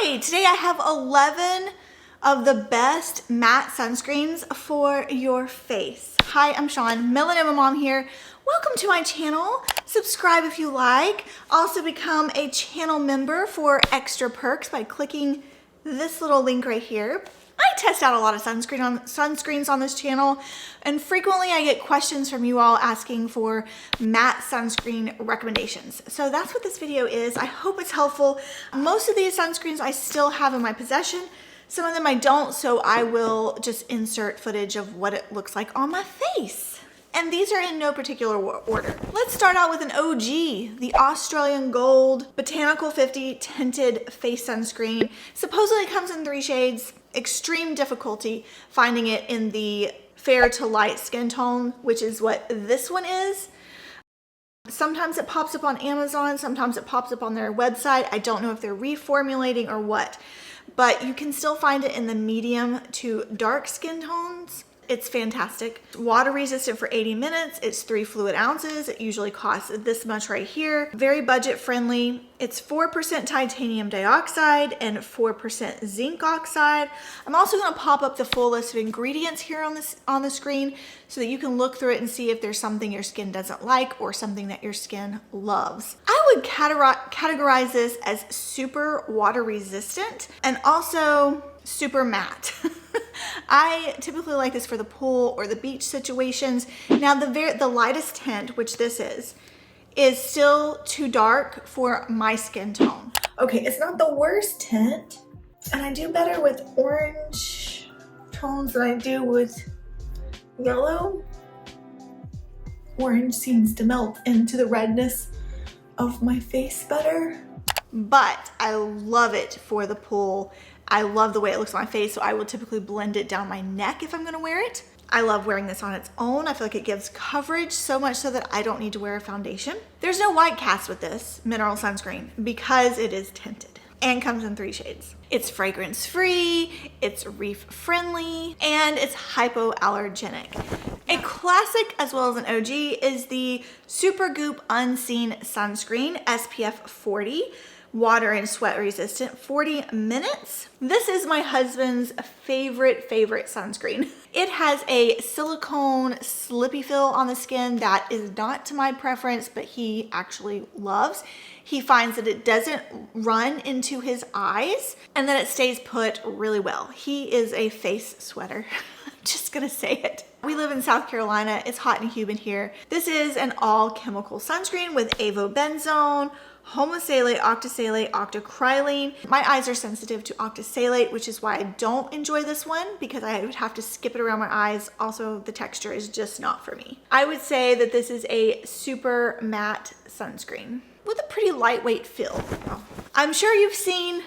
Hi, today I have 11 of the best matte sunscreens for your face. Hi, I'm Sean, Melanoma Mom here. Welcome to my channel. Subscribe if you like. Also become a channel member for extra perks by clicking this little link right here. I test out a lot of sunscreens on this channel, and frequently I get questions from you all asking for matte sunscreen recommendations. So that's what this video is. I hope it's helpful. Most of these sunscreens I still have in my possession. Some of them I don't, so I will just insert footage of what it looks like on my face. And these are in no particular order. Let's start out with an OG, the Australian Gold Botanical 50 Tinted Face Sunscreen. Supposedly it comes in 3 shades. Extreme difficulty finding it in the fair to light skin tone, which is what this one is. Sometimes it pops up on Amazon, sometimes it pops up on their website. I don't know if they're reformulating or what, but you can still find it in the medium to dark skin tones. It's fantastic. Water resistant for 80 minutes. It's 3 fluid ounces. It usually costs this much right here. Very budget friendly. It's 4% titanium dioxide and 4% zinc oxide. I'm also going to pop up the full list of ingredients here on the screen so that you can look through it and see if there's something your skin doesn't like or something that your skin loves. I would categorize this as super water resistant and also super matte. I typically like this for the pool or the beach situations. Now the lightest tint, which this is still too dark for my skin tone. Okay, it's not the worst tint, and I do better with orange tones than I do with yellow. Orange seems to melt into the redness of my face better, but I love it for the pool. I love the way it looks on my face, so I will typically blend it down my neck if I'm gonna wear it. I love wearing this on its own. I feel like it gives coverage so much so that I don't need to wear a foundation. There's no white cast with this mineral sunscreen because it is tinted and comes in 3 shades. It's fragrance free, it's reef friendly, and it's hypoallergenic. A classic as well as an OG is the Supergoop Unseen Sunscreen SPF 40. Water and sweat resistant, 40 minutes. This is my husband's favorite sunscreen. It has a silicone slippy feel on the skin that is not to my preference, but he actually loves. He finds that it doesn't run into his eyes and that it stays put really well. He is a face sweater. I'm just gonna say it. We live in South Carolina. It's hot and humid here. This is an all chemical sunscreen with avobenzone, homosalate, octisalate, octocrylene. My eyes are sensitive to octisalate, which is why I don't enjoy this one because I would have to skip it around my eyes. Also, the texture is just not for me. I would say that this is a super matte sunscreen with a pretty lightweight feel. I'm sure you've seen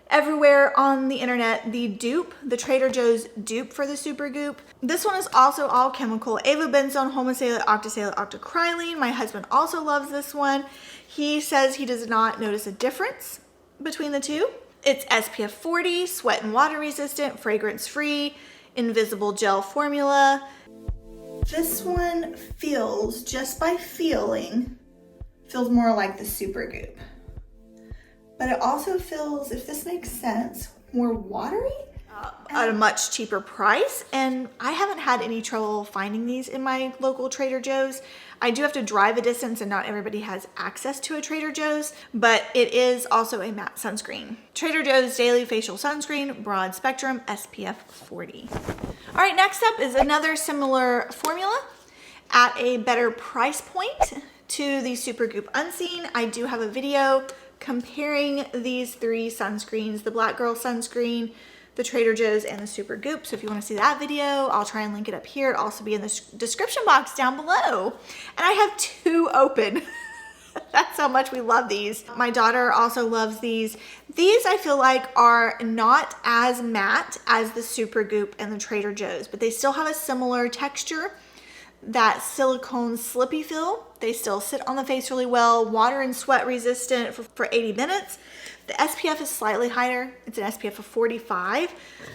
everywhere on the internet the dupe, the Trader Joe's dupe for the Supergoop. This one is also all chemical, avobenzone, homosalate, octisalate, octocrylene. My husband also loves this one. He says he does not notice a difference between the two. It's SPF 40, sweat and water resistant, fragrance free, invisible gel formula. This one feels, just by feeling, feels more like the Supergoop. But it also feels, if this makes sense, more watery at a much cheaper price. And I haven't had any trouble finding these in my local Trader Joe's. I do have to drive a distance and not everybody has access to a Trader Joe's, but it is also a matte sunscreen. Trader Joe's Daily Facial Sunscreen, Broad Spectrum, SPF 40. All right, next up is another similar formula at a better price point to the Supergoop Unseen. I do have a video comparing these 3 sunscreens, the Black Girl sunscreen, the Trader Joe's, and the Supergoop. So if you want to see that video, I'll try and link it up here. It'll also be in the description box down below. And I have 2 open. That's how much we love these. My daughter also loves these. These I feel like are not as matte as the Supergoop and the Trader Joe's, but they still have a similar texture. That silicone slippy feel. They still sit on the face really well, water and sweat resistant for 80 minutes. The SPF is slightly higher. It's an SPF of 45,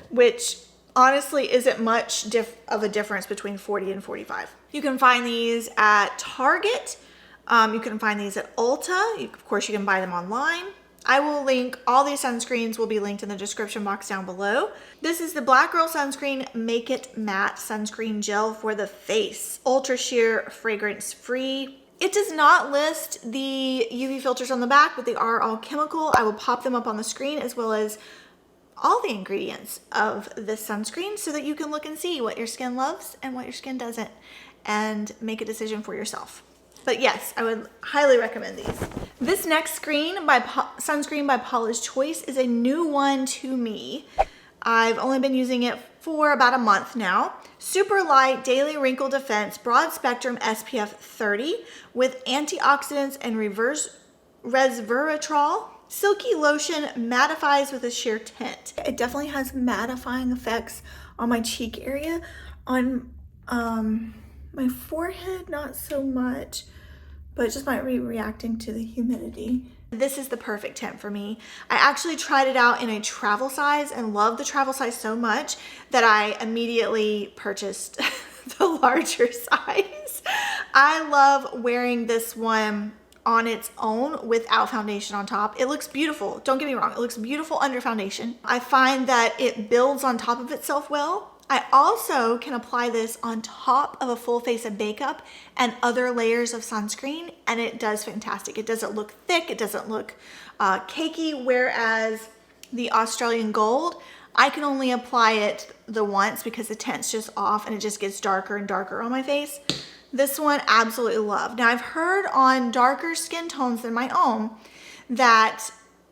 which honestly isn't much of a difference between 40 and 45. You can find these at Target. You can find these at Ulta. Of course, you can buy them online. I will link, all these sunscreens will be linked in the description box down below. This is the Black Girl Sunscreen Make It Matte Sunscreen Gel for the face. Ultra sheer, fragrance free. It does not list the UV filters on the back, but they are all chemical. I will pop them up on the screen as well as all the ingredients of this sunscreen so that you can look and see what your skin loves and what your skin doesn't and make a decision for yourself. But yes, I would highly recommend these. This next sunscreen by Paula's Choice is a new one to me. I've only been using it for about a month now. Super light daily wrinkle defense, broad spectrum SPF 30 with antioxidants and resveratrol. Silky lotion mattifies with a sheer tint. It definitely has mattifying effects on my cheek area. On my forehead, not so much, but it just might be reacting to the humidity. This is the perfect tint for me. I actually tried it out in a travel size and loved the travel size so much that I immediately purchased the larger size. I love wearing this one on its own without foundation on top. It looks beautiful. Don't get me wrong. It looks beautiful under foundation. I find that it builds on top of itself well. I also can apply this on top of a full face of makeup and other layers of sunscreen, and it does fantastic. It doesn't look thick, it doesn't look cakey, whereas the Australian Gold, I can only apply it the once because the tint's just off and it just gets darker and darker on my face. This one, absolutely love. Now, I've heard on darker skin tones than my own that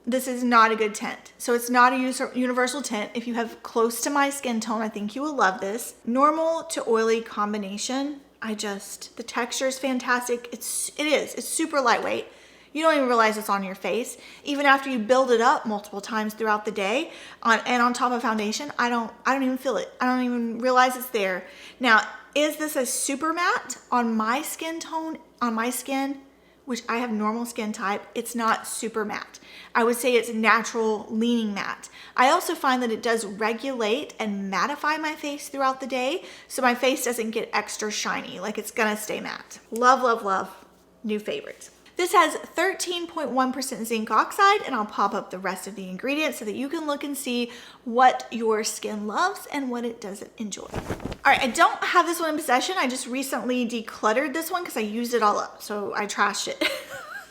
this is not a good tint. So it's not a universal tint. If you have close to my skin tone, I think you will love this. Normal to oily combination. The texture is fantastic. It's super lightweight. You don't even realize it's on your face. Even after you build it up multiple times throughout the day on top of foundation, I don't even feel it. I don't even realize it's there. Now, is this a super matte on my skin tone, on my skin? Which I have normal skin type, it's not super matte. I would say it's natural leaning matte. I also find that it does regulate and mattify my face throughout the day, so my face doesn't get extra shiny, like it's gonna stay matte. Love, love, love, new favorite. This has 13.1% zinc oxide, and I'll pop up the rest of the ingredients so that you can look and see what your skin loves and what it doesn't enjoy. All right, I don't have this one in possession. I just recently decluttered this one because I used it all up, so I trashed it.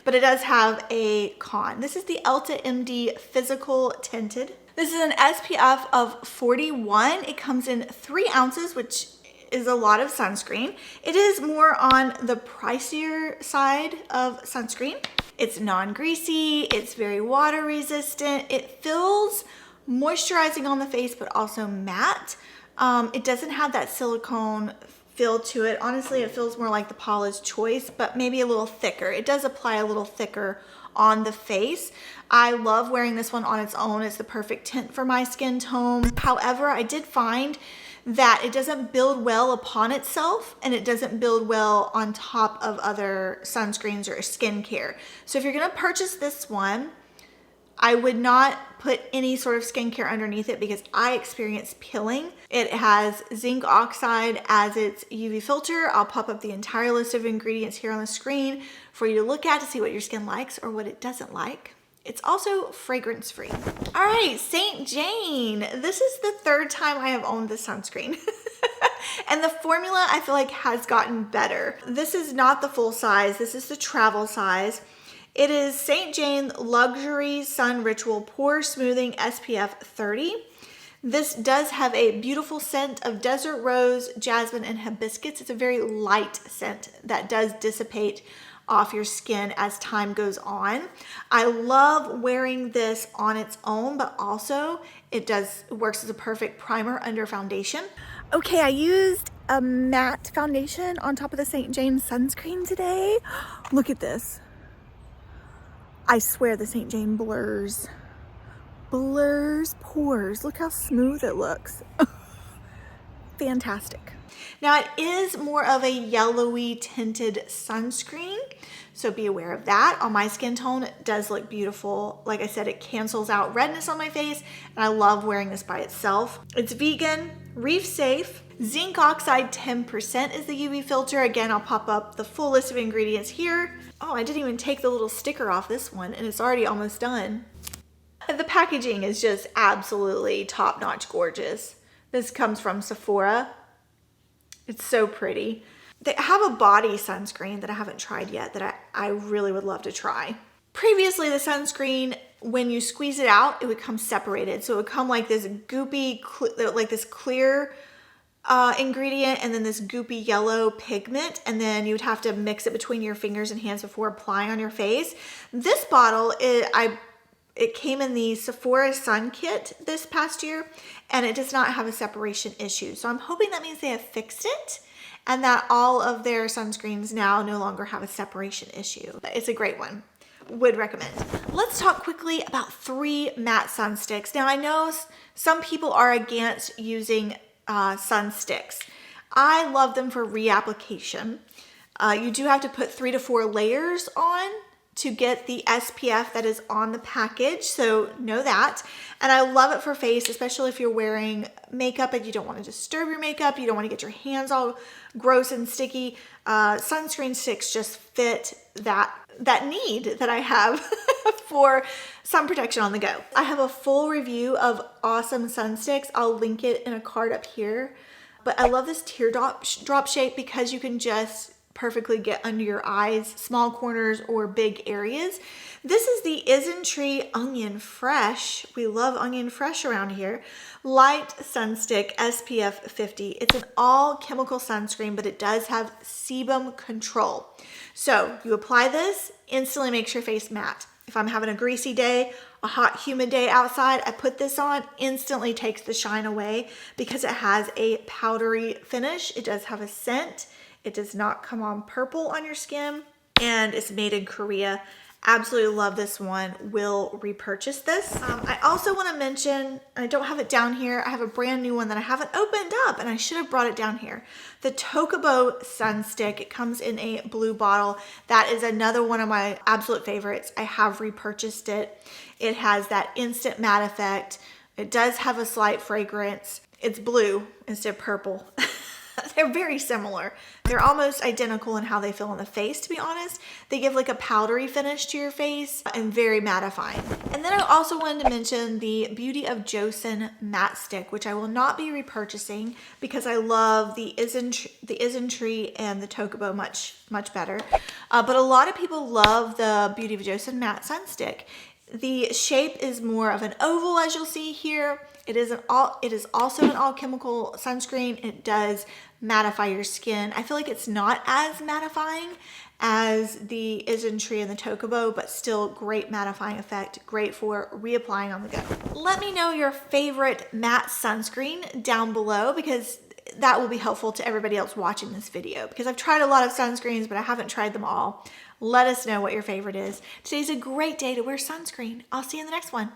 But it does have a con. This is the EltaMD Physical Tinted. This is an SPF of 41. It comes in 3 ounces, which is a lot of sunscreen. It is more on the pricier side of sunscreen. It's non-greasy, it's very water resistant. It feels moisturizing on the face, but also matte. It doesn't have that silicone feel to it. Honestly, it feels more like the Paula's Choice, but maybe a little thicker. It does apply a little thicker on the face. I love wearing this one on its own. It's the perfect tint for my skin tone. However, I did find that it doesn't build well upon itself, and it doesn't build well on top of other sunscreens or skincare. So if you're gonna purchase this one, I would not put any sort of skincare underneath it because I experience peeling. It has zinc oxide as its UV filter. I'll pop up the entire list of ingredients here on the screen for you to look at to see what your skin likes or what it doesn't like. It's also fragrance free. All right, St. Jane. This is the 3rd time I have owned this sunscreen. And the formula I feel like has gotten better. This is not the full size. This is the travel size. It is St. Jane Luxury Sun Ritual Pore Smoothing SPF 30. This does have a beautiful scent of desert rose, jasmine, and hibiscus. It's a very light scent that does dissipate off your skin as time goes on. I love wearing this on its own, but also it works as a perfect primer under foundation. Okay, I used a matte foundation on top of the St. Jane sunscreen today. Look at this. I swear the St. Jane blurs pores. Look how smooth it looks. Fantastic. Now it is more of a yellowy tinted sunscreen, so be aware of that. On my skin tone, it does look beautiful. Like I said, it cancels out redness on my face, and I love wearing this by itself. It's vegan, reef safe, zinc oxide 10% is the UV filter. Again, I'll pop up the full list of ingredients here. Oh, I didn't even take the little sticker off this one, and it's already almost done. The packaging is just absolutely top-notch gorgeous. This comes from Sephora. It's so pretty. They have a body sunscreen that I haven't tried yet that I really would love to try. Previously, the sunscreen, when you squeeze it out, it would come separated. So it would come like this goopy, like this clear ingredient and then this goopy yellow pigment, and then you would have to mix it between your fingers and hands before applying on your face. This bottle, it came in the Sephora Sun Kit this past year, and it does not have a separation issue. So I'm hoping that means they have fixed it and that all of their sunscreens now no longer have a separation issue. It's a great one. Would recommend. Let's talk quickly about 3 matte sun sticks. Now I know some people are against using sun sticks. I love them for reapplication. You do have to put 3 to 4 layers on to get the SPF that is on the package, so know that. And I love it for face, especially if you're wearing makeup and you don't want to disturb your makeup, you don't want to get your hands all gross and sticky. Sunscreen sticks just fit that need that I have for sun protection on the go. I have a full review of awesome sun sticks. I'll link it in a card up here. But I love this teardrop shape because you can just perfectly get under your eyes, small corners or big areas. This is the Isntree Onion Fresh. We love Onion Fresh around here. Light Sunstick SPF 50. It's an all chemical sunscreen, but it does have sebum control. So you apply this, instantly makes your face matte. If I'm having a greasy day, a hot humid day outside, I put this on, instantly takes the shine away because it has a powdery finish. It does have a scent. It does not come on purple on your skin, and it's made in Korea. Absolutely love this one. Will repurchase this. I also want to mention, I don't have it down here, I have a brand new one that I haven't opened up and I should have brought it down here. The Tokobo Sun Stick. It comes in a blue bottle. That is another one of my absolute favorites. I have repurchased it. It has that instant matte effect. It does have a slight fragrance. It's blue instead of purple. They're very similar. They're almost identical in how they feel on the face, to be honest. They give like a powdery finish to your face and very mattifying. And then I also wanted to mention the Beauty of Joseon Matte Stick, which I will not be repurchasing because I love the Isntree and the Tokobo much better. But a lot of people love the Beauty of Joseon Matte Sun Stick. The shape is more of an oval, as you'll see here. It is also an all chemical sunscreen. It does mattify your skin. I feel like it's not as mattifying as the Isntree and the Tokobo, but still great mattifying effect. Great for reapplying on the go. Let me know your favorite matte sunscreen down below because that will be helpful to everybody else watching this video because I've tried a lot of sunscreens, but I haven't tried them all. Let us know what your favorite is. Today's a great day to wear sunscreen. I'll see you in the next one.